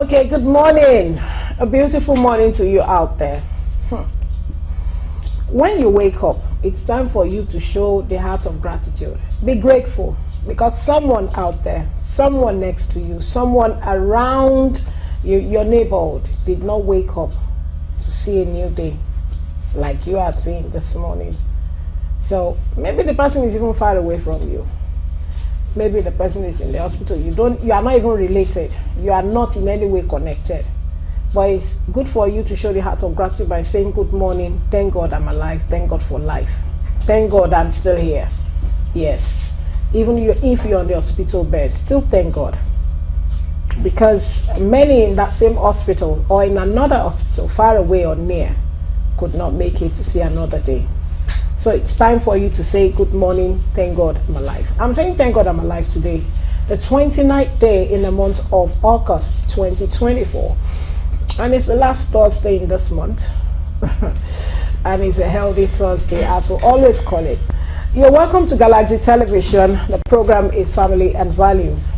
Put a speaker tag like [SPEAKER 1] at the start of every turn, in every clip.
[SPEAKER 1] Okay, good morning. A beautiful morning to you out there. When you wake up, it's time for you to show the heart of gratitude. Be grateful because someone out there, someone next to you, someone around you, your neighborhood did not wake up to see a new day like you are seeing this morning. So maybe the person is even far away from you. Maybe the person is in the hospital. You are not even related. You are not in any way connected. But it's good for you to show the heart of gratitude by saying good morning. Thank God I'm alive. Thank God for life. Thank God I'm still here. Yes. Even if you're on the hospital bed, still thank God. Because many in that same hospital or in another hospital, far away or near, could not make it to see another day. So it's time for you to say good morning, thank God I'm alive. I'm saying thank God I'm alive today, the 29th day in the month of August 2024. And it's the last Thursday in this month. And it's a healthy Thursday, as we always call it. You're welcome to Galaxy Television. The program is Family and Values.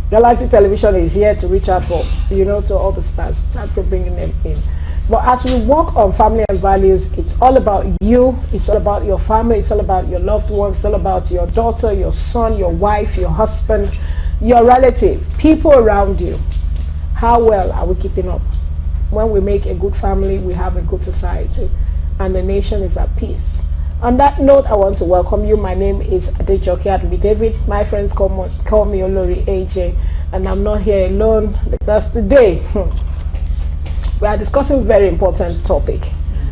[SPEAKER 1] Galaxy Television is here to reach out for, to all the stars. Start bringing them in. But as we work on family and values, it's all about you, it's all about your family, it's all about your loved ones, it's all about your daughter, your son, your wife, your husband, your relative, people around you. How well are we keeping up? When we make a good family, we have a good society, and the nation is at peace. On that note, I want to welcome you. My name is Adejoke Admi David. My friends call me Olori AJ, and I'm not here alone because today, we are discussing a very important topic.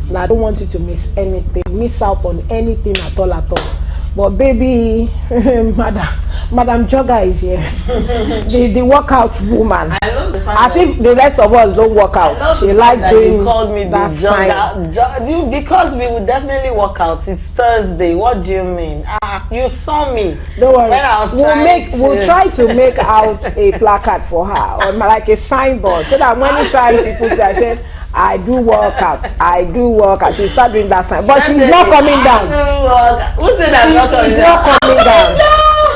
[SPEAKER 1] Now, I don't want you to miss out on anything at all. But baby, Madam Jogger is here. the workout woman.
[SPEAKER 2] I love the fact
[SPEAKER 1] as if the rest of us don't work out. She like doing
[SPEAKER 2] you called me
[SPEAKER 1] that sign.
[SPEAKER 2] Because we will definitely work out. It's Thursday. What do you mean? You saw me.
[SPEAKER 1] Don't worry.
[SPEAKER 2] When I was
[SPEAKER 1] we'll try to make out a placard for her, or like a signboard, so that many times people say, I said, I do work out. She'll start doing that sign. But she's not coming down.
[SPEAKER 2] Who said I'm not coming down?
[SPEAKER 1] She's not coming down.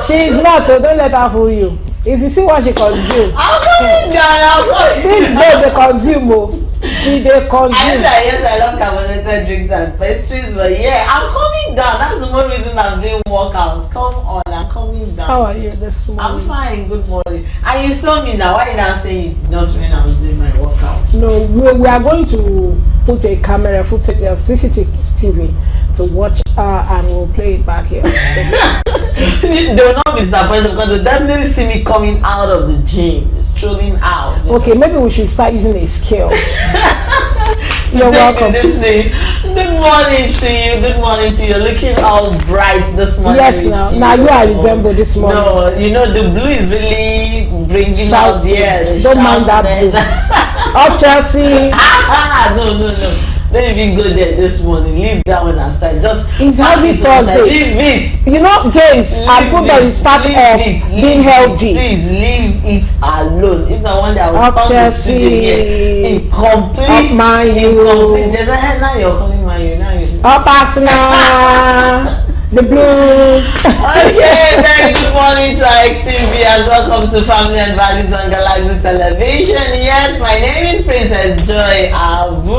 [SPEAKER 1] She's not. Don't let her fool you. If you see what she consume.
[SPEAKER 2] I'm coming down.
[SPEAKER 1] This babe they consume. They consume.
[SPEAKER 2] I know that yes, I love carbonated drinks and pastries, but yeah, I'm coming down. That's the more reason I'm doing workouts. Come on, I'm coming down.
[SPEAKER 1] How are you this morning?
[SPEAKER 2] I'm fine. Good morning. And you saw me now. Why did I say you did not see when I was doing my workout?
[SPEAKER 1] No, we are going to put a camera footage of CCTV to watch and we'll play it back here.
[SPEAKER 2] They will not be disappointed because they'll definitely see me coming out of the gym, strolling out.
[SPEAKER 1] Okay, maybe we should start using a scale. You're welcome.
[SPEAKER 2] Good morning to you. Good morning to you. Looking all bright this morning.
[SPEAKER 1] Yes, now you are resemble this morning.
[SPEAKER 2] No, the blue is really bringing out the air.
[SPEAKER 1] Don't mind that blue. Oh, Chelsea.
[SPEAKER 2] No. Don't even go there this morning. Leave that one aside. Just
[SPEAKER 1] it's healthy Thursday.
[SPEAKER 2] Leave it.
[SPEAKER 1] Games and football is part of being healthy.
[SPEAKER 2] Please leave it alone. If I want that, I will
[SPEAKER 1] Chelsea.
[SPEAKER 2] Incomplete.
[SPEAKER 1] Man U.
[SPEAKER 2] Just now you're calling Man U. Now you should.
[SPEAKER 1] Arsenal. The blues.
[SPEAKER 2] Okay, very good morning to our esteemed viewers. Welcome to Family and Values on Galaxy Television. Yes, my name is Princess Joy Abu.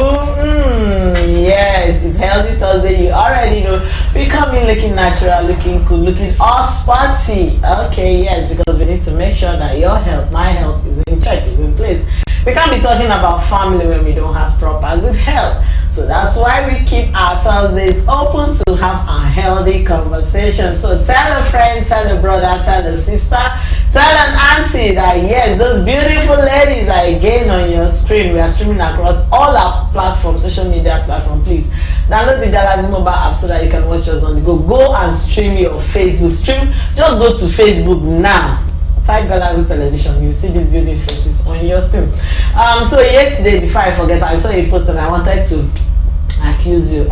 [SPEAKER 2] Yes, it's Healthy Thursday. You already know. We come in looking natural, looking cool, looking all sporty. Okay, yes, because we need to make sure that your health, my health is in check, is in place. We can't be talking about family when we don't have proper good health. So that's why we keep our Thursdays open to have a healthy conversation. So tell a friend, tell a brother, tell a sister, tell an auntie that yes, those beautiful ladies are again on your screen. We are streaming across all our platforms, social media platforms. Please download the Galaxy mobile app so that you can watch us on the go. Go and stream your Facebook. Just go to Facebook now. Type Galaxy Television, you see these beautiful faces on your screen. So yesterday, before I forget, I saw a post and I wanted to accuse you.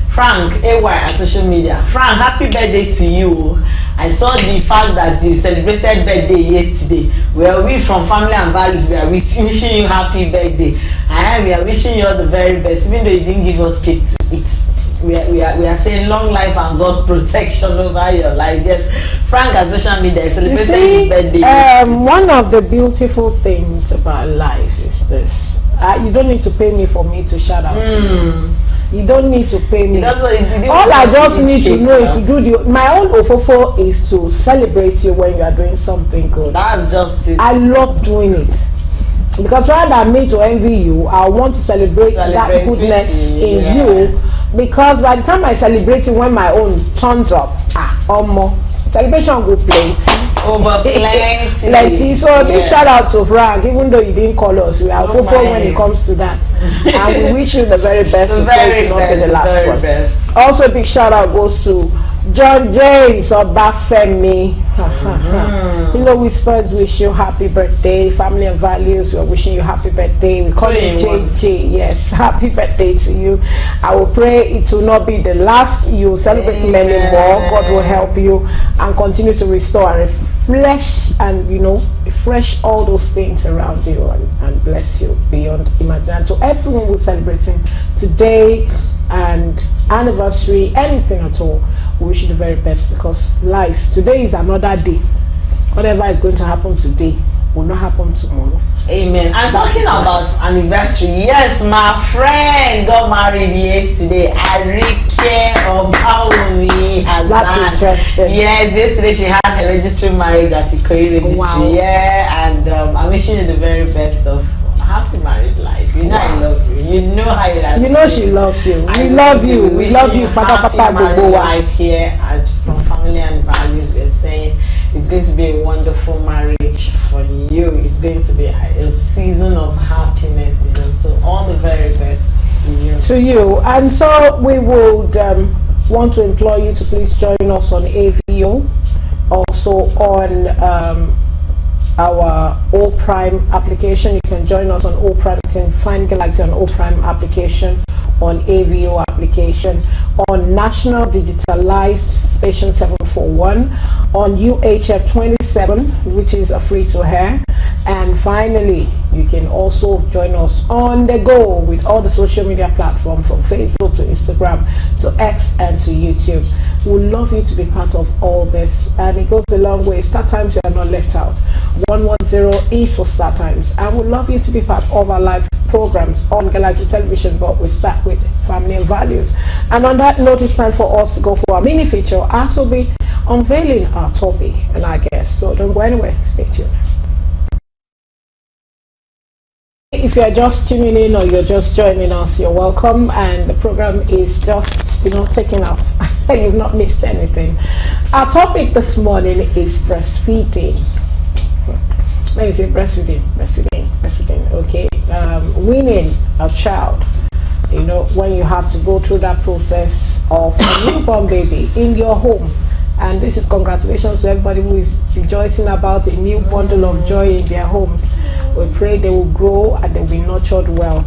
[SPEAKER 2] Frank AY on social media. Frank, happy birthday to you. I saw the fact that you celebrated birthday yesterday. Well, we from Family and Values, we are wishing you happy birthday. And we are wishing you all the very best, even though you didn't give us cake to eat. we are saying long life and God's protection over your life. Yes, Frank at social media celebrated his birthday.
[SPEAKER 1] One of the beautiful things about life is this. You don't need to pay me for me to shout out to you. You don't need to pay me. All I just need to know is to do my own ofofo is to celebrate you when you are doing something good.
[SPEAKER 2] That's just it.
[SPEAKER 1] I love doing it. Because rather than me to envy you, I want to celebrate that goodness in you. Because by the time I celebrate you, when my own turns up, more celebration go plenty.
[SPEAKER 2] Over plenty.
[SPEAKER 1] Plenty. So a big shout out to Frank, even though you didn't call us, we are full when it comes to that. And we wish you the very best.
[SPEAKER 2] The very
[SPEAKER 1] not be the last one.
[SPEAKER 2] Best.
[SPEAKER 1] Also, a big shout out goes to John James or Bafemi. Hello Whispers, wish you happy birthday. Family and Values, we are wishing you happy birthday. We call you JJ. Yes, happy birthday to you. I will pray it will not be the last. You will celebrate many more. God will help you and continue to restore and refresh and refresh all those things around you and bless you beyond imagination. To everyone who's celebrating today and anniversary, anything at all, we wish you the very best, because life today is another day. Whatever is going to happen today will not happen tomorrow.
[SPEAKER 2] Amen. And talking about anniversary, yes, my friend got married yesterday. Arike Obawumi has
[SPEAKER 1] That's interesting.
[SPEAKER 2] Yes, yesterday she had her registry marriage at Ikoyi Registry.
[SPEAKER 1] Wow.
[SPEAKER 2] Yeah, and I'm wishing you the very best of happy married life. You know I love you. You know how you like.
[SPEAKER 1] You know she loves you. We love you. We love you.
[SPEAKER 2] Happy married life here at from Family and Values. We're saying it's going to be a wonderful marriage for you. It's going to be a season of happiness, So all the very best to you.
[SPEAKER 1] To you. And so we would want to implore you to please join us on AVO, also on our O Prime application. You can join us on O Prime. You can find Galaxy on O Prime application, on AVO application, on National Digitalized Station 741, on UHF 27, which is a free-to-air. And finally, you can also join us on the go with all the social media platforms, from Facebook to Instagram to X and to YouTube. We'd love you to be part of all this, and it goes a long way. Start times, you are not left out. 110 is for start times, and we'd love you to be part of our live programs on Galaxy Television. But we start with Family and Values. And on that note, it's time for us to go for our mini feature, as we'll be unveiling our topic and our guests. So don't go anywhere, stay tuned. If you're just tuning in or you're just joining us, you're welcome, and the program is just taking off. You've not missed anything. Our topic this morning is breastfeeding. Let me say breastfeeding. Okay, weaning a child. When you have to go through that process of a newborn baby in your home. And this is congratulations to everybody who is rejoicing about a new bundle of joy in their homes. We pray they will grow and they will be nurtured well.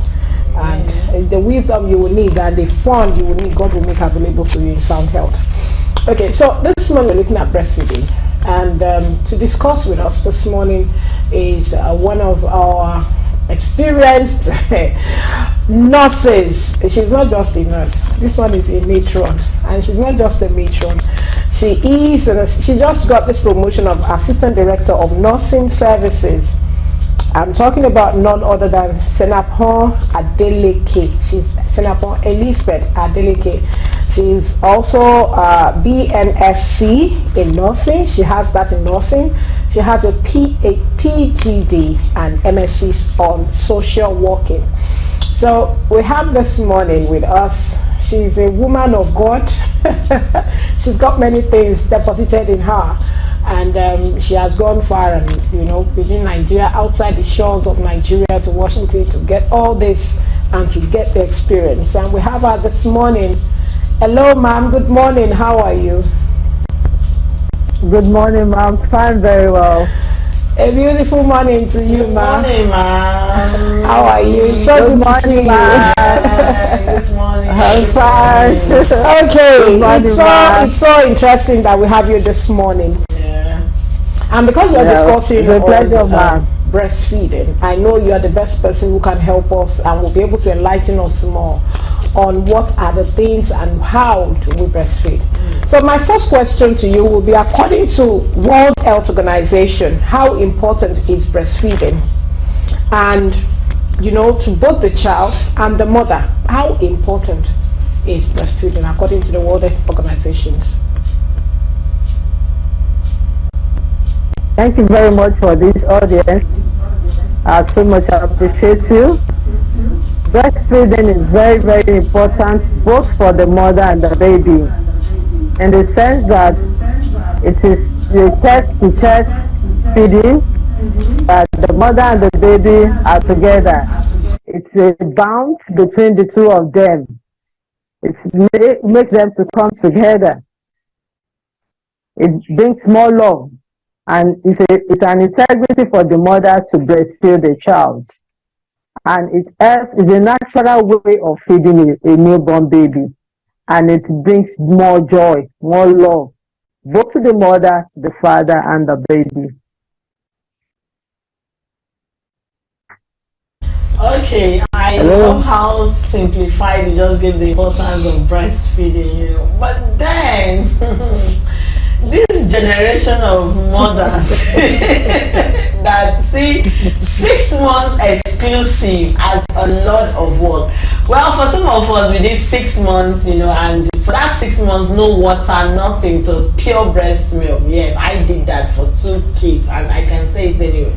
[SPEAKER 1] And the wisdom you will need and the fun you will need, God will make available to you in sound health. Okay, so this morning we're looking at breastfeeding. And to discuss with us this morning is one of our experienced nurses. She's not just a nurse. This one is a matron, and she's not just a matron. She just got this promotion of Assistant Director of Nursing Services. I'm talking about none other than Senapon Adeleke. She's Senapon Elizabeth Adeleke. She's also BNSC in nursing. She has that in nursing. She has a PGD and MSc on social working. So we have this morning with us. She's a woman of God. She's got many things deposited in her, and she has gone far, and within Nigeria, outside the shores of Nigeria, to Washington to get all this and to get the experience. And we have her this morning. Hello, ma'am. Good morning. How are you?
[SPEAKER 3] Good morning, ma'am. Fine, very well.
[SPEAKER 1] A beautiful morning to you, ma'am.
[SPEAKER 2] Good morning, ma'am.
[SPEAKER 1] How are you? It's so good to see you.
[SPEAKER 2] Good morning.
[SPEAKER 3] I'm fine.
[SPEAKER 1] Okay,
[SPEAKER 3] morning,
[SPEAKER 1] it's so interesting that we have you this morning.
[SPEAKER 2] Yeah.
[SPEAKER 1] And because we're discussing
[SPEAKER 3] the pleasure, ma'am.
[SPEAKER 1] Breastfeeding, I know you are the best person who can help us and will be able to enlighten us more on what are the things and how do we breastfeed. So my first question to you will be, according to World Health Organization, how important is breastfeeding? And to both the child and the mother, how important is breastfeeding according to the World Health Organization?
[SPEAKER 3] Thank you very much for this audience. I so much appreciate you. Breastfeeding is very, very important both for the mother and the baby, in the sense that it is a chest-to-chest feeding, that the mother and the baby are together. It's a bond between the two of them. It makes them to come together. It brings more love, and it's an integrity for the mother to breastfeed the child. And it's a natural way of feeding a newborn baby. And it brings more joy, more love, both to the mother, the father, and the baby.
[SPEAKER 2] Okay, I love how simplified you just gave the importance of breastfeeding, But then, this generation of mothers that see 6 months exclusive as a lot of work. Well, for some of us, we did 6 months, and for that 6 months, no water, nothing. It was pure breast milk. Yes, I did that for 2 kids, and I can say it anyway.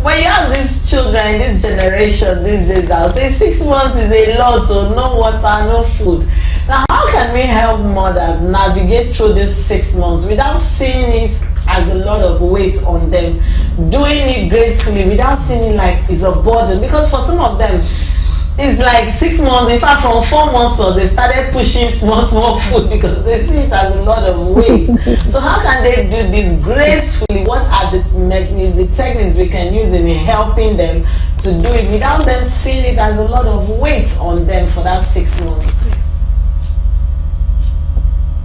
[SPEAKER 2] When you have these children, this generation, these days, I'll say 6 months is a lot, so no water, no food. Now, how can we help mothers navigate through these 6 months without seeing it as a lot of weight on them, doing it gracefully without seeing it like it's a burden? Because for some of them, it's like 6 months. In fact, from 4 months on, they started pushing small food because they see it as a lot of weight. So how can they do this gracefully? What are the techniques we can use in helping them to do it without them seeing it as a lot of weight on them for that 6 months?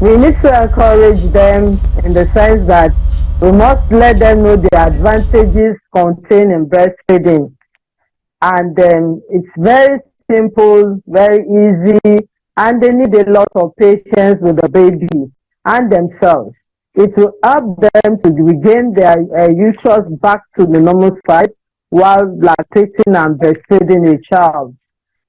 [SPEAKER 3] We need to encourage them in the sense that we must let them know the advantages contained in breastfeeding. And it's very simple, very easy, and they need a lot of patience with the baby and themselves. It will help them to regain their uterus back to the normal size while lactating and breastfeeding a child.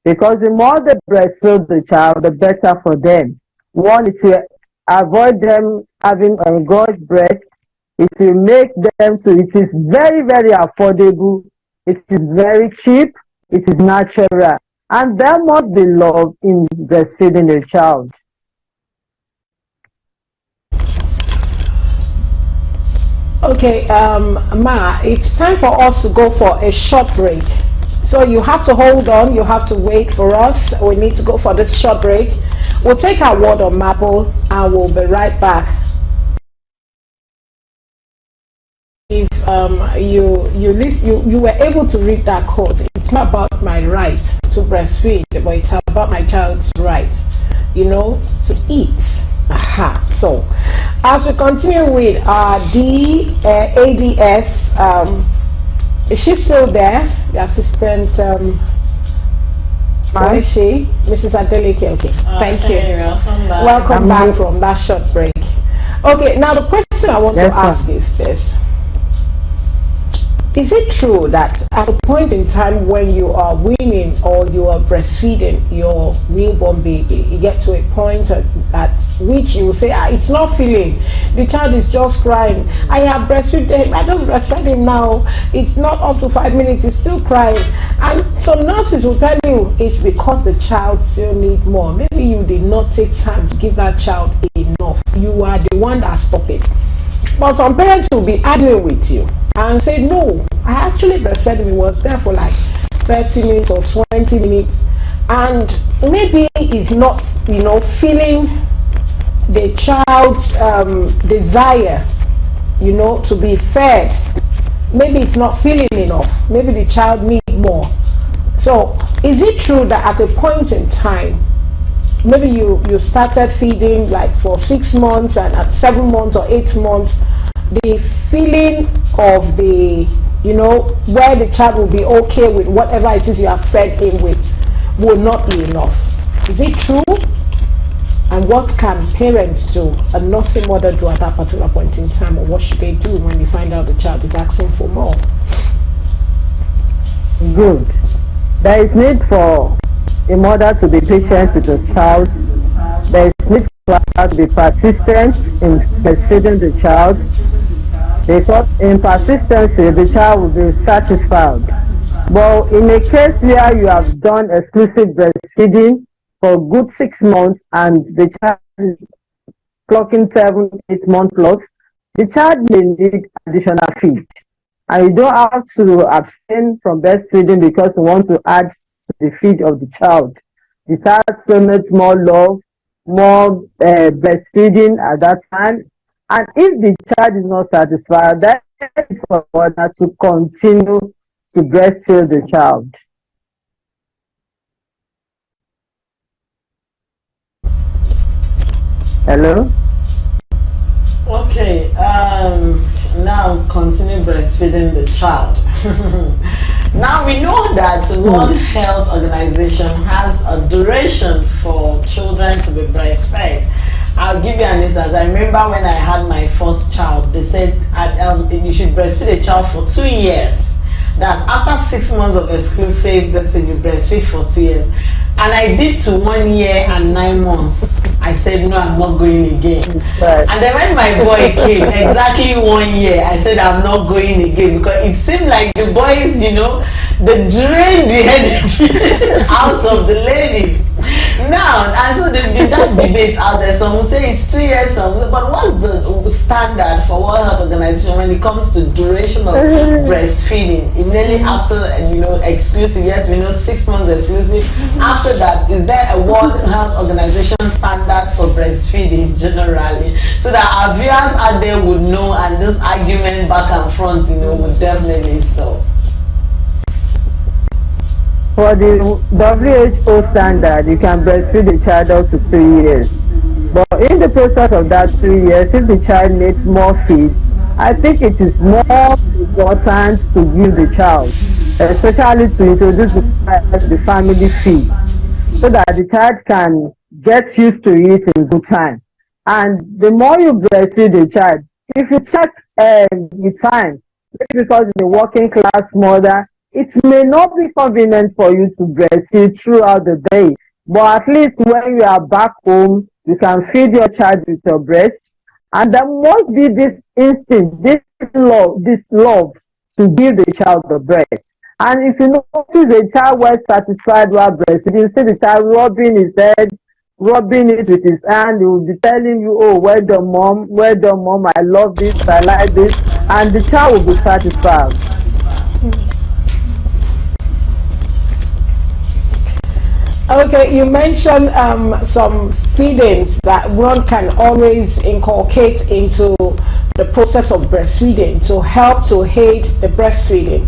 [SPEAKER 3] Because the more they breastfeed the child, the better for them. One, it will avoid them having a engorged breast. It will make them it is very, very affordable. It is very cheap, it is natural, and there must be love in breastfeeding a child.
[SPEAKER 1] Okay, Ma, it's time for us to go for a short break. So you have to hold on, you have to wait for us. We need to go for this short break. We'll take our word on Maple and we'll be right back. If you were able to read that quote, it's not about my right to breastfeed, but it's about my child's right, to eat. Aha. So, as we continue with our ADS, is she still there? The assistant, where is she? Mrs. Adeleke. Okay, thank you. Welcome back from that short break. Okay, now the question I want to ask is this. Is it true that at a point in time when you are weaning or you are breastfeeding your newborn baby, you get to a point at which you say, it's not feeling, the child is just crying, I have breastfeed him, I just breastfed him now, it's not up to 5 minutes, he's still crying. And some nurses will tell you it's because the child still needs more. Maybe you did not take time to give that child enough. You are the one that stopped it. But some parents will be arguing with you and say, no, I actually breastfed him. He was there for like 30 minutes or 20 minutes. And maybe he's not, feeling the child's desire, to be fed. Maybe it's not feeling enough. Maybe the child needs more. So is it true that at a point in time, maybe you started feeding like for 6 months, and at 7 months or 8 months, the feeling of the, where the child will be okay with whatever it is you have fed him with will not be enough? Is it true? And what can parents do, a nursing mother do at that particular point in time, or what should they do when they find out the child is asking for more?
[SPEAKER 3] Good. There is need for a mother to be patient with the child. There is need for her to be persistent in breastfeeding the child, because in persistency the child will be satisfied. But in a case where you have done exclusive breastfeeding for a good 6 months and the child is clocking 7, 8 months plus, the child may need additional feed. And you don't have to abstain from breastfeeding because you want to add to the feed of the child. The child still needs more love, more breastfeeding at that time. And if the child is not satisfied, then it's for mother to continue to breastfeed the child. Hello?
[SPEAKER 2] Okay, now continue breastfeeding the child. Now we know that the World Health Organization has a duration for children to be breastfed. I'll give you an instance. I remember when I had my first child, they said you should breastfeed a child for 2 years. That's after 6 months of exclusive, that's you breastfeed for 2 years. And I did to 1 year and 9 months. I said, no, I'm not going again. Right. And then when my boy came, exactly 1 year, I said, I'm not going again, because it seemed like the boys, they drained the energy out of the ladies. Now, and so there's been that debate out there. Some will say it's 2 years, some will say, but what's the standard for World Health Organization when it comes to duration of breastfeeding? Immediately after, exclusive, yes, we know 6 months exclusive. After that, is there a World Health Organization standard for breastfeeding generally? So that our viewers out there would know, and this argument back and front, would definitely stop.
[SPEAKER 3] For the WHO standard, you can breastfeed the child up to 3 years. But in the process of that 3 years, if the child needs more feed, I think it is more important to give the child, especially to introduce the family feed, so that the child can get used to it in good time. And the more you breastfeed the child, if you check the time, because you're a working class mother, it may not be convenient for you to breastfeed throughout the day, but at least when you are back home, you can feed your child with your breast. And there must be this instinct, this love to give the child the breast. And if you notice a child well satisfied while breastfeeding, you see the child rubbing his head, rubbing it with his hand, he will be telling you, oh, well done, mom, I love this, I like this, and the child will be satisfied.
[SPEAKER 1] Okay, you mentioned some feedings that one can always inculcate into the process of breastfeeding to help to aid the breastfeeding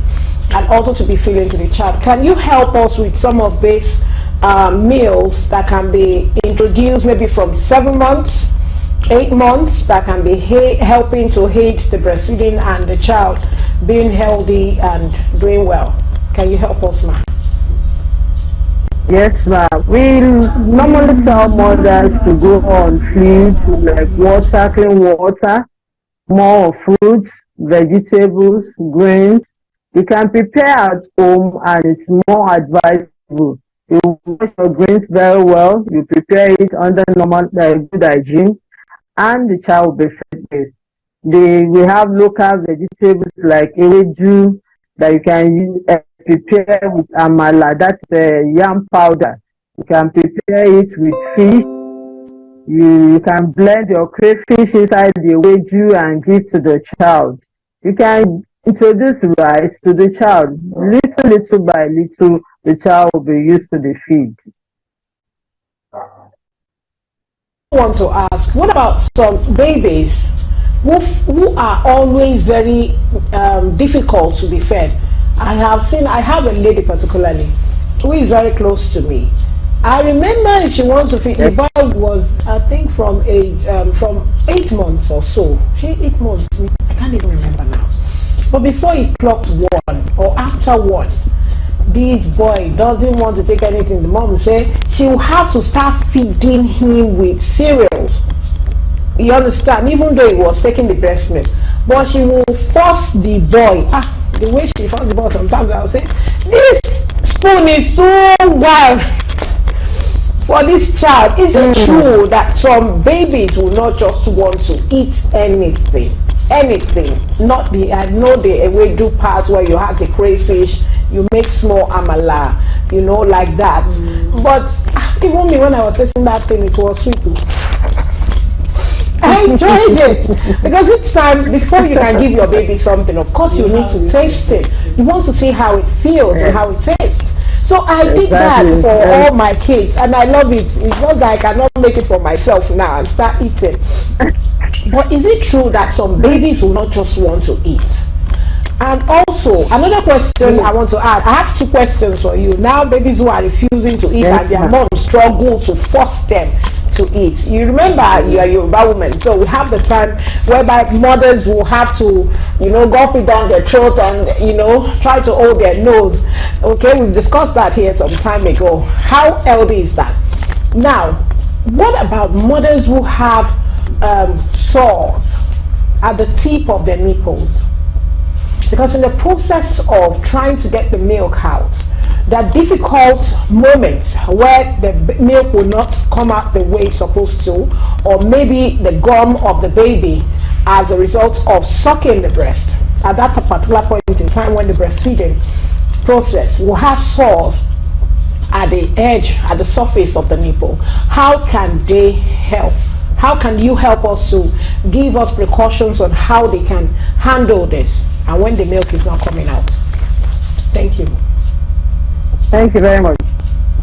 [SPEAKER 1] and also to be feeding to the child. Can you help us with some of these meals that can be introduced maybe from 7 months, 8 months, that can be helping to aid the breastfeeding and the child being healthy and doing well? Can you help us, ma?
[SPEAKER 3] Yes, ma'am. We normally tell mothers to go on food like water, clean water, more fruits, vegetables, grains. You can prepare at home, and it's more advisable. You wash your grains very well. You prepare it under normal good hygiene, and the child will be fed with. We have local vegetables like ewedu that you can use, prepare with amala, that's yam powder. You can prepare it with fish. You can blend your crayfish inside the ewedu and give to the child. You can introduce rice to the child. Little by little, the child will be used to the feed.
[SPEAKER 1] I want to ask, what about some babies who are always very difficult to be fed? I have a lady particularly who is very close to me. I remember if she wants to feed, the boy was, I think, from 8 months or so. 8 months, I can't even remember now. But before he clocked 1 or after 1, this boy doesn't want to take anything, the mom will say she will have to start feeding him with cereals. You understand? Even though he was taking the breast milk, but she will force the boy. The way she forced the boy, sometimes I'll say, this spoon is so wild for this child. Is it true that some babies will not just want to eat anything? Not the, I know the ewedu part where you have the crayfish, you make small amala, like that. But even me, when I was tasting that thing, it was sweet. I enjoyed it because each time before you can give your baby something, of course you need to taste it. You want to see how it feels and how it tastes. So I did that for all my kids, and I love it. It's not that I cannot make it for myself now and start eating. But is it true that some babies will not just want to eat? And also, another question I want to add. I have two questions for you. Now, babies who are refusing to eat and their moms struggle to force them to eat. You remember you are Yoruba woman, so we have the time whereby mothers will have to, gulp it down their throat and, try to hold their nose. Okay, we've discussed that here some time ago. How healthy is that? Now, what about mothers who have sores at the tip of their nipples? Because in the process of trying to get the milk out, there are difficult moments where the milk will not come out the way it's supposed to, or maybe the gum of the baby as a result of sucking the breast. At that particular point in time when the breastfeeding process will have sores at the edge, at the surface of the nipple. How can they help? How can you help us to give us precautions on how they can handle this and when the milk is not coming out? Thank you.
[SPEAKER 3] Thank you very much.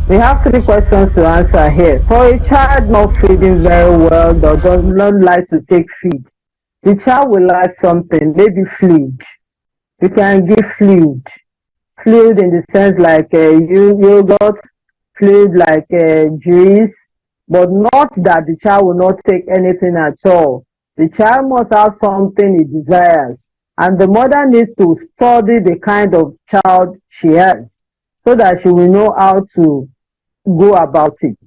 [SPEAKER 3] We have three questions to answer here. For a child not feeding very well or does not like to take feed, the child will like something, maybe fluid. You can give fluid. Fluid in the sense like yogurt, fluid like juice, but not that the child will not take anything at all. The child must have something he desires, and the mother needs to study the kind of child she has so that she will know how to go about it.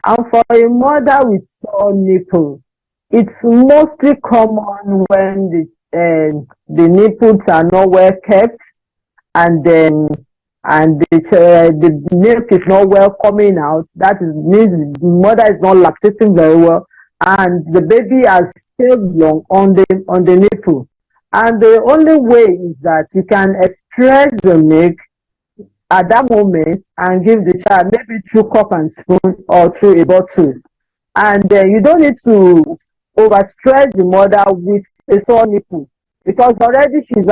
[SPEAKER 3] And for a mother with sore nipple, it's mostly common when the nipples are not well kept, and the milk is not well coming out. That means the mother is not lactating very well, and the baby has stayed long on the nipple. And the only way is that you can express the milk at that moment and give the child maybe through cup and spoon or through a bottle. And you don't need to overstress the mother with a sore nipple, because already she'll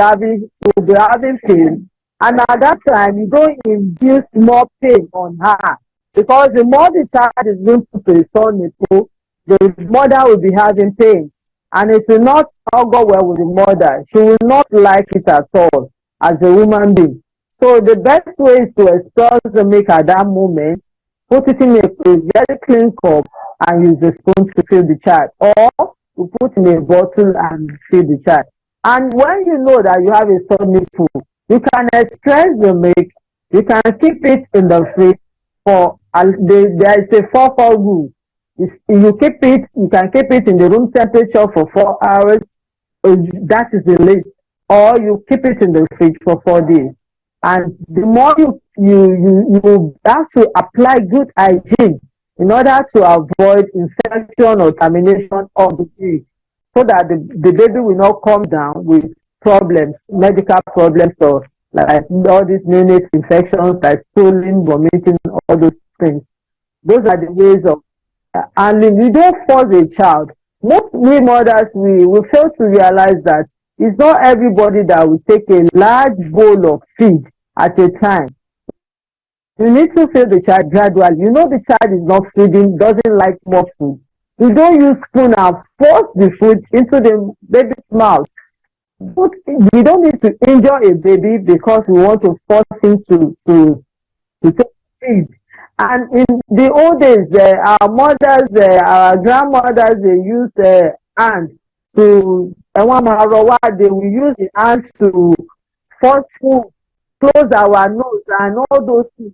[SPEAKER 3] be having pain. And at that time, you don't induce more pain on her, because the more the child is being put to a sore nipple, the mother will be having pains, and it will not all go well with the mother. She will not like it at all as a woman being. So the best way is to expel the milk at that moment, put it in a very clean cup, and use a spoon to feed the child, or you put in a bottle and feed the child. And when you know that you have a sore nipple, you can express the milk. You can keep it in the fridge for there is a 4-4 rule. You can keep it in the room temperature for 4 hours. That is the least. Or you keep it in the fridge for 4 days. And the more you have to apply good hygiene in order to avoid infection or termination of the milk, so that the baby will not come down with problems, medical problems, or like all these neonate infections like stooling, vomiting, all those things. Those are the ways of handling. You don't force a child. Most we mothers, we fail to realize that it's not everybody that will take a large bowl of feed at a time. You need to feed the child gradually. You know the child is not feeding, doesn't like more food. You don't use spoon and force the food into the baby's mouth. But we don't need to injure a baby because we want to force him to take feed. And in the old days, our mothers, our grandmothers, they use hand to, they will use the hand to force food close our nose and all those things,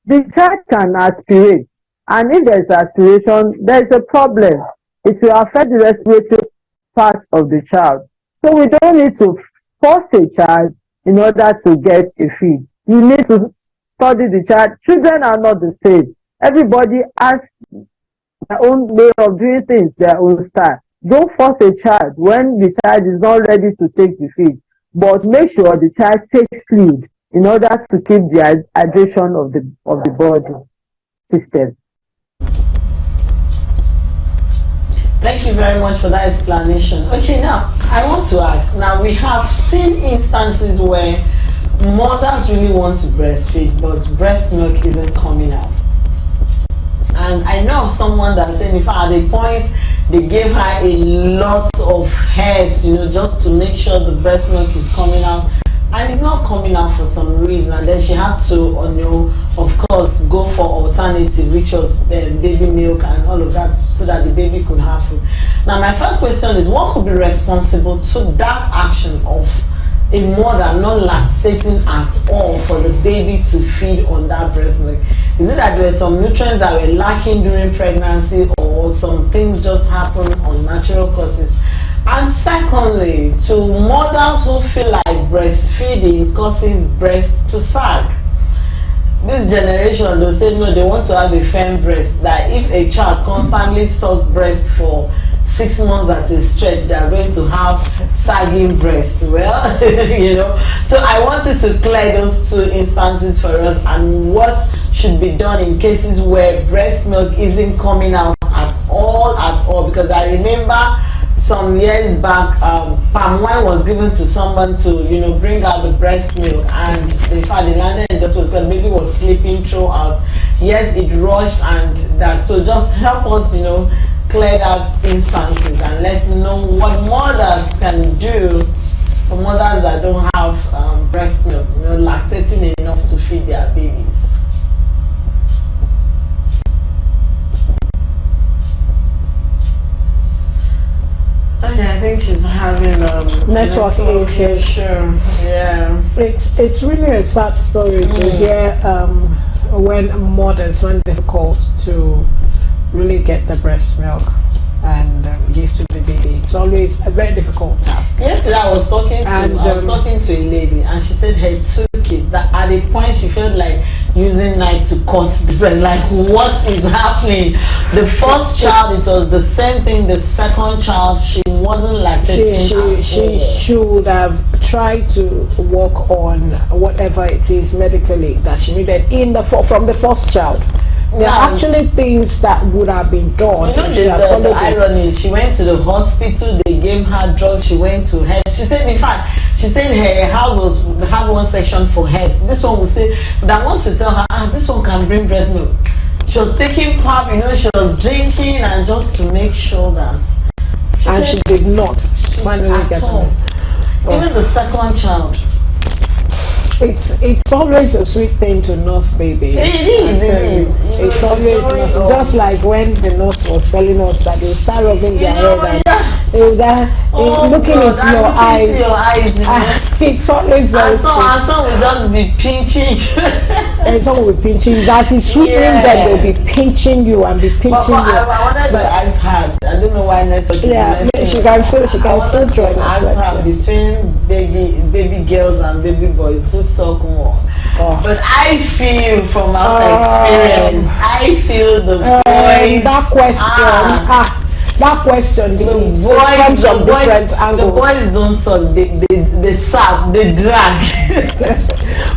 [SPEAKER 3] the child can aspirate, and if there's aspiration, there's a problem. It will affect the respiratory part of the child. So we don't need to force a child in order to get a feed. You need to study the child. Children are not the same. Everybody has their own way of doing things, their own style. Don't force a child when the child is not ready to take the feed, but make sure the child takes fluid in order to keep the hydration of the body system.
[SPEAKER 2] Thank you very much for that explanation. Okay, now I want to ask. Now we have seen instances where mothers really want to breastfeed, but breast milk isn't coming out. And I know of someone that said, in fact, at a point they gave her a lot of herbs, just to make sure the breast milk is coming out, and it's not coming out for some reason. And then she had to, of course, go for alternative, which was baby milk and all of that, so that the baby could have food. Now, my first question is, what could be responsible to that action of a mother not lactating at all for the baby to feed on that breast milk? Is it that there were some nutrients that were lacking during pregnancy, or some things just happen on natural causes? And secondly, to mothers who feel like breastfeeding causes breast to sag. This generation, they'll say no, they want to have a firm breast, that if a child constantly sucks breast for 6 months at a stretch, they are going to have sagging breast. Well, so I wanted to clear those two instances for us, and what should be done in cases where breast milk isn't coming out at all, because I remember some years back, palm wine was given to someone to bring out the breast milk, and in fact they landed in the hospital because baby was sleeping throughout. Yes, it rushed and that. So just help us clear that instances, and let's know what mothers can do for mothers that don't have breast milk, lactating enough to feed their babies. Okay, I think she's having
[SPEAKER 1] network issues.
[SPEAKER 2] Yeah.
[SPEAKER 1] It's really a sad story to hear when mothers find it difficult to really get the breast milk and give to the baby. It's always a very difficult task.
[SPEAKER 2] Yesterday I was talking to a lady, and she said her 2 kids, that at a point she felt like using knife to cut the breast. Like, what is happening? The first child, it was the same thing. The second child, she wasn't lactating.
[SPEAKER 1] She should have tried to work on whatever it is medically that she needed from the first child. There are actually things that would have been done.
[SPEAKER 2] The irony, she went to the hospital, they gave her drugs, she went to herbs. She said, in fact, her house had one section for herbs. This one will say, that wants to tell her, this one can bring breast milk. She was taking pap, she was drinking, and just to make sure that.
[SPEAKER 1] She did not finally get it.
[SPEAKER 2] Even the second child.
[SPEAKER 1] It's always a sweet thing to nurse babies.
[SPEAKER 2] It is.
[SPEAKER 1] It's always nurse. Just like when the nurse was telling us that they start rubbing their head and looking into your eyes. It's always very sweet.
[SPEAKER 2] And some will just be pinching you.
[SPEAKER 1] And some will be pinching you. As he's sweeping them, they'll be pinching you and be pinching you.
[SPEAKER 2] I wanted to ask her. I don't know why network is messing.
[SPEAKER 1] She can still join us.
[SPEAKER 2] Between baby girls and baby boys, who suck more? But I feel from our experience, I feel the boys.
[SPEAKER 1] That question. That question comes from different angles.
[SPEAKER 2] The boys don't suck, they suck, they drag.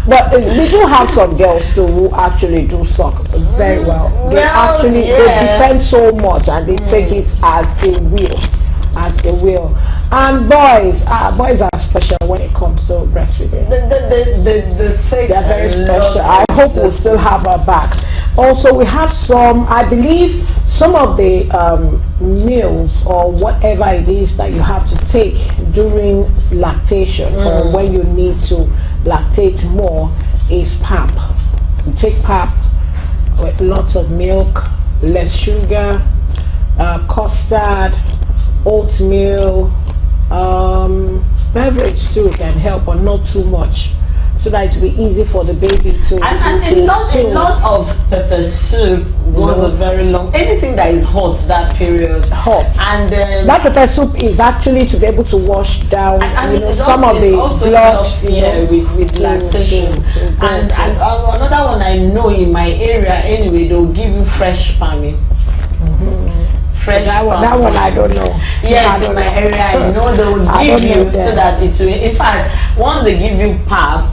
[SPEAKER 1] But we do have some girls too who actually do suck very well. They depend so much, and they take it as they will. And boys are special when it comes to breastfeeding. They're very special. I hope we'll still have our back. Also, we have I believe some of the meals or whatever it is that you have to take during lactation or when you need to lactate more is pap. You take pap with lots of milk, less sugar, custard, oatmeal, beverage too can help, but not too much. so that it will be easy for the baby to
[SPEAKER 2] And
[SPEAKER 1] to
[SPEAKER 2] a lot of pepper soup goes a very long. Anything that is hot that period.
[SPEAKER 1] hot.
[SPEAKER 2] And
[SPEAKER 1] that pepper soup is actually to be able to wash down,
[SPEAKER 2] and
[SPEAKER 1] some
[SPEAKER 2] also,
[SPEAKER 1] of the blood,
[SPEAKER 2] with lactation. And another one I know in my area anyway, they'll give you fresh palmy. Fresh
[SPEAKER 1] that one I don't know.
[SPEAKER 2] Yes, in my area I know they will give you so that it will. In fact, once they give you pap,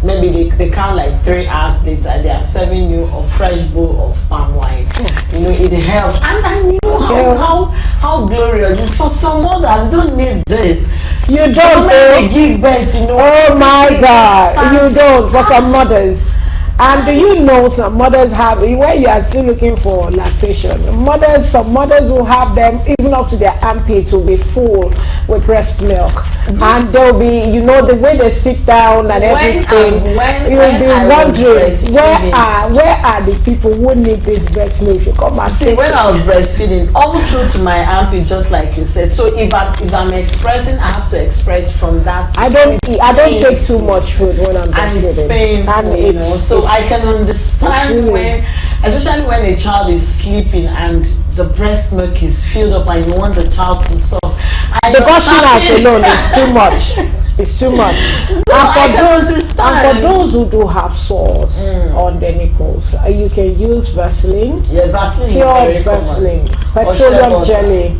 [SPEAKER 2] maybe they count like 3 hours later, they are serving you a fresh bowl of palm wine. It helps. And I knew how glorious it is. For some others, don't need this.
[SPEAKER 1] You don't.
[SPEAKER 2] They give birth,
[SPEAKER 1] Oh my God, you don't. For some mothers. And do you know some mothers have, where you are still looking for lactation, some mothers who have them even up to their armpits will be full with breast milk, and they'll be, the way they sit down and everything, you'll be wondering where are the people who need this breast milk to come and
[SPEAKER 2] see. When I was breastfeeding, all through to my armpit, just like you said. So if I'm expressing, I have to express from that.
[SPEAKER 1] I don't take too much food when I'm breastfeeding,
[SPEAKER 2] and it's so I can understand especially when a child is sleeping and the breast milk is filled up and you want the child to suck.
[SPEAKER 1] The gushing out alone is too much. It's too much.
[SPEAKER 2] So
[SPEAKER 1] and for those who do have sores on their nipples, you can use Vaseline.
[SPEAKER 2] Yeah, Vaseline.
[SPEAKER 1] Pure Vaseline, petroleum jelly,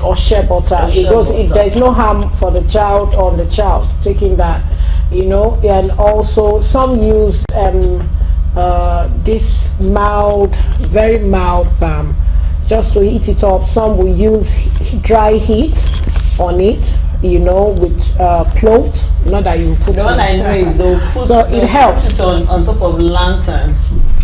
[SPEAKER 1] or shea butter. There is no harm for the child on the child taking that. And also some use this very mild balm just to heat it up. Some will use dry heat on it, with cloth. Not that you put.
[SPEAKER 2] The one I know is they'll put.
[SPEAKER 1] So it helps.
[SPEAKER 2] Put it on top of lantern.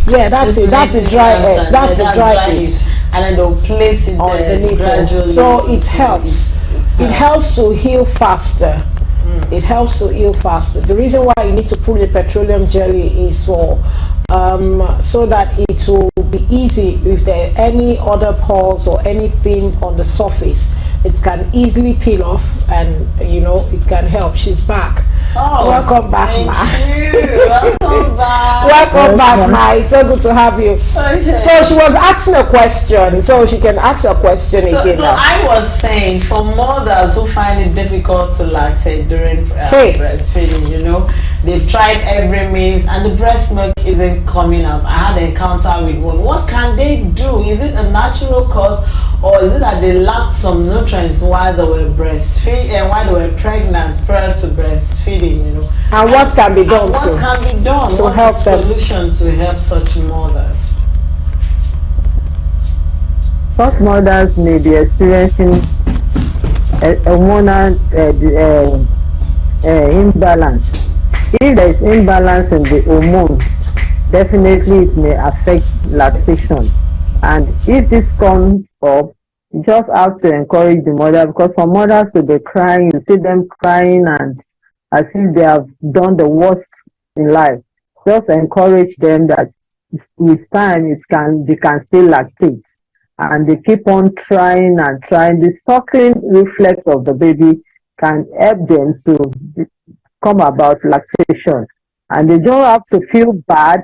[SPEAKER 1] Yeah, that's it. That's a dry heat. That's a dry heat.
[SPEAKER 2] And then they'll place it
[SPEAKER 1] on
[SPEAKER 2] there
[SPEAKER 1] the nipple.
[SPEAKER 2] Gradually.
[SPEAKER 1] So it helps. It helps to heal faster. It helps to heal faster. The reason why you need to put the petroleum jelly is so that it will be easy if there are any other pores or anything on the surface. It can easily peel off, and it can help. She's back.
[SPEAKER 2] Oh,
[SPEAKER 1] welcome back, Ma.
[SPEAKER 2] Welcome back.
[SPEAKER 1] Welcome back, Ma. It's so good to have you.
[SPEAKER 2] Okay.
[SPEAKER 1] So she was asking a question, so she can ask a question again.
[SPEAKER 2] So I was saying, for mothers who find it difficult to lactate during breastfeeding, they've tried every means and the breast milk isn't coming out. I had an encounter with one. What can they do? Is it a natural cause, or is it that they lacked some nutrients while they were breastfeeding and while they were pregnant prior to breastfeeding?
[SPEAKER 1] And what can be done
[SPEAKER 2] to
[SPEAKER 1] help them?
[SPEAKER 2] Solution to help such mothers?
[SPEAKER 3] Such mothers may be experiencing a hormonal imbalance. If there is imbalance in the hormone, definitely it may affect lactation. And if this comes up, you just have to encourage the mother, because some mothers will be crying. You see them crying and as if they have done the worst in life. Just encourage them that with time they can still lactate, and they keep on trying and trying. The suckling reflex of the baby can help them to come about lactation, and they don't have to feel bad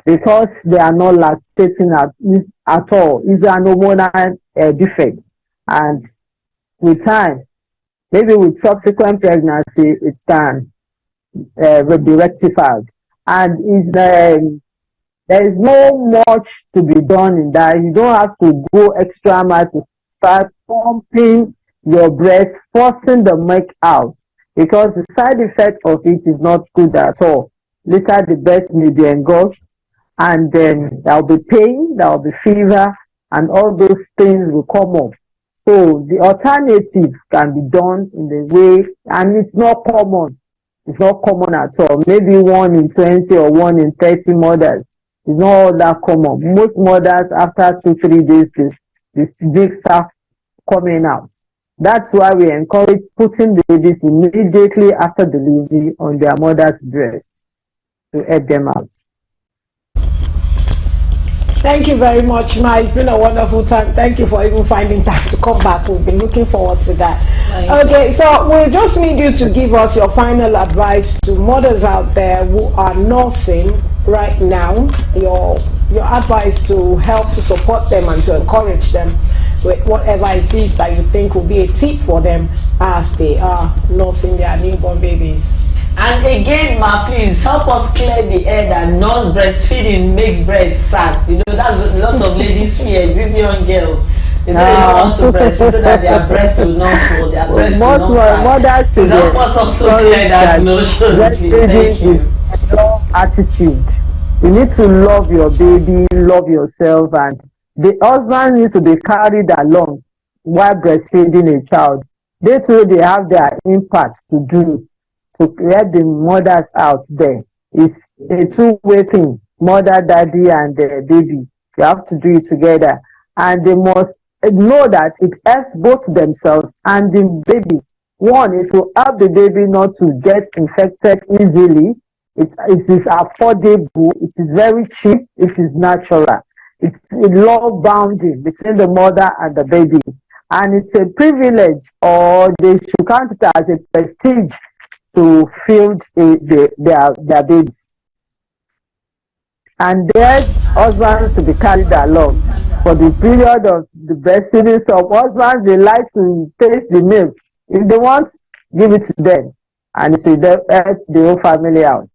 [SPEAKER 3] because they are not lactating at all. It's an hormonal defect, and with time, maybe with subsequent pregnancy, it can be rectified. And there is no much to be done in that. You don't have to go extra mile to start pumping your breast, forcing the milk out, because the side effect of it is not good at all. Later, the breast may be engorged, and then there will be pain, there will be fever, and all those things will come up. So the alternative can be done in the way, and it's not common. It's not common at all. Maybe 1 in 20 or 1 in 30 mothers. It's not all that common. Most mothers, after 2-3 days, this big stuff coming out. That's why we encourage putting the babies immediately after delivery on their mother's breast to help them out.
[SPEAKER 1] Thank you very much, Ma. It's been a wonderful time. Thank you for even finding time to come back. We've been looking forward to that. Okay, so we just need you to give us your final advice to mothers out there who are nursing right now. Your advice to help to support them and to encourage them with whatever it is that you think will be a tip for them as they are nursing their newborn babies.
[SPEAKER 2] And again, Ma, please help us clear the air that non-breastfeeding makes breast sad. You know, that's a lot of ladies' fear. These young girls, they say they don't want to breastfeed so that their breast will not fall, their breast will not sad. Please help us also clear that notion, please. Thank you.
[SPEAKER 3] Is your attitude. You need to love your baby, love yourself, and the husband needs to be carried along while breastfeeding a child. They too, they have their impact to do to let the mothers out there. It's a two-way thing. Mother, daddy, and the baby. You have to do it together. And they must know that it helps both themselves and the babies. One, it will help the baby not to get infected easily. It is affordable. It is very cheap. It is natural. It's a love bounding between the mother and the baby. And it's a privilege, or they should count it as a prestige to feed their babies. And their husbands to be carried along. For the period of the breastfeeding, some husbands, they like to taste the milk. If they want, give it to them. And it will help the whole family out.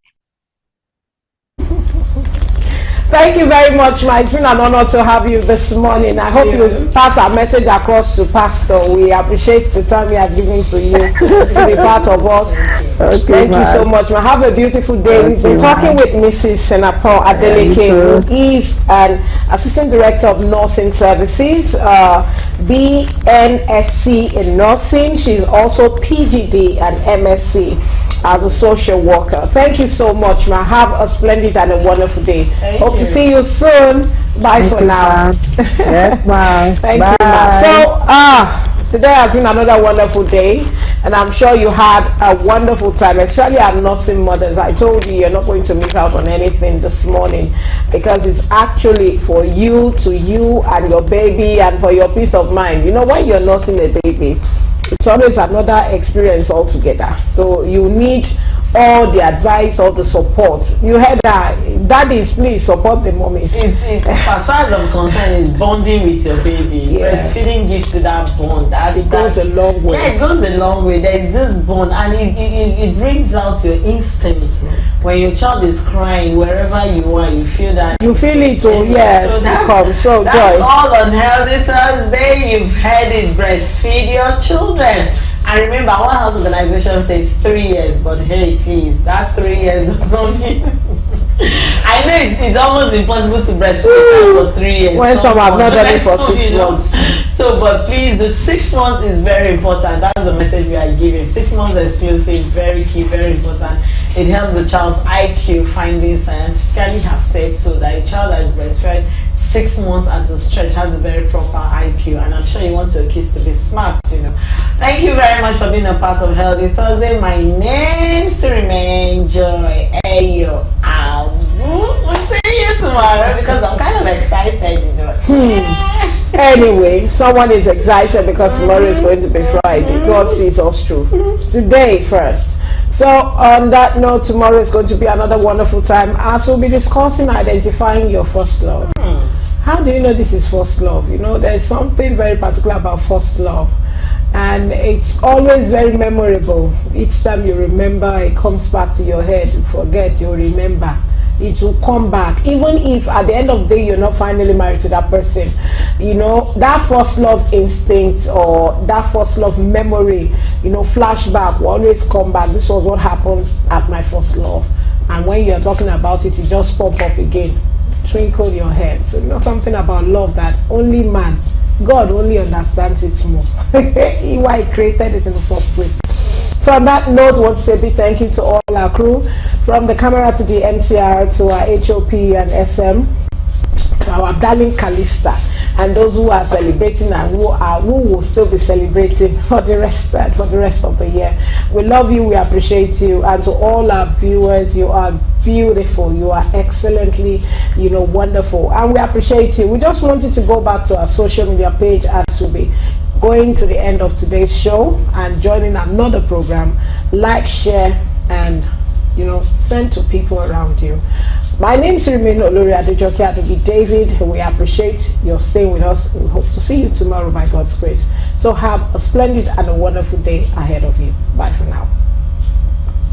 [SPEAKER 1] Thank you very much, Ma. It's been an honor to have you this morning. I hope you pass our message across to Pastor. We appreciate the time he has given to you to be part of us. Okay, thank you so much, Ma. Have a beautiful day. We've been talking with Mrs. Senator Adeleke, who is an Assistant Director of Nursing Services, BNSC in Nursing. She's also PGD and MSc as a social worker. Thank you so much, Ma. Have a splendid and a wonderful day. Hope to see you soon. Bye for now.
[SPEAKER 3] Yes, ma'am.
[SPEAKER 1] Thank you, Ma. So, today has been another wonderful day, and I'm sure you had a wonderful time, especially our nursing mothers. I told you, you're not going to miss out on anything this morning, because it's actually for you, to you and your baby, and for your peace of mind. You know, when you're nursing a baby, it's always another experience altogether. So you need all the advice, all the support. You heard that, daddies, please support the mommies.
[SPEAKER 2] As far as I'm concerned, it's bonding with your baby. Breastfeeding gives you that bond.
[SPEAKER 1] It goes a long way.
[SPEAKER 2] Yeah, it goes a long way. There is this bond, and it brings out your instincts. When your child is crying, wherever you are, you feel that.
[SPEAKER 1] You feel it, oh yes, so
[SPEAKER 2] that's
[SPEAKER 1] joy.
[SPEAKER 2] All on Healthy Thursday. You've heard it. Breastfeed your children. And remember, our health organization says 3 years, but hey, please, that 3 years does not mean. I know it's almost impossible to breastfeed for 3 years.
[SPEAKER 1] When some have not done it for 6 months.
[SPEAKER 2] So, but please, the 6 months is very important. That's the message we are giving. 6 months exclusive, very key, very important. It helps the child's IQ. Findings scientifically have said so that a child that is breastfed 6 months at the stretch has a very proper IQ, and I'm sure you want your kids to be smart, you know. Thank you very much for being a part of Healthy Thursday. My name still remains Joy Ayo Abu. We'll see you tomorrow, because I'm kind of excited, you know.
[SPEAKER 1] Anyway, someone is excited because tomorrow is going to be Friday. God sees us through. Today first. So on that note, tomorrow is going to be another wonderful time, as we'll be discussing identifying your first love. How do you know this is first love? You know, there's something very particular about first love, and it's always very memorable. Each time you remember, it comes back to your head. You forget, you remember. It will come back, even if at the end of the day you're not finally married to that person. You know, that first love instinct or that first love memory, you know, flashback will always come back. This was what happened at my first love, and when you're talking about it, it just pop up again, twinkle your head. So you know, something about love that only man, God only understands it more. Why he created it in the first place. So on that note, I want to say a big thank you to all our crew, from the camera to the MCR to our HOP and SM, to our darling Calista. and those who are celebrating and who will still be celebrating for the rest of the year. We love you, we appreciate you, and to all our viewers, you are beautiful, you are excellently, wonderful, and we appreciate you. We just wanted to go back to our social media page as we'll be going to the end of today's show and joining another program. Like, share, and send to people around you. My name is Rimino Olori Adejoke Adobi David. We appreciate your staying with us. We hope to see you tomorrow by God's grace. So have a splendid and a wonderful day ahead of you. Bye for now.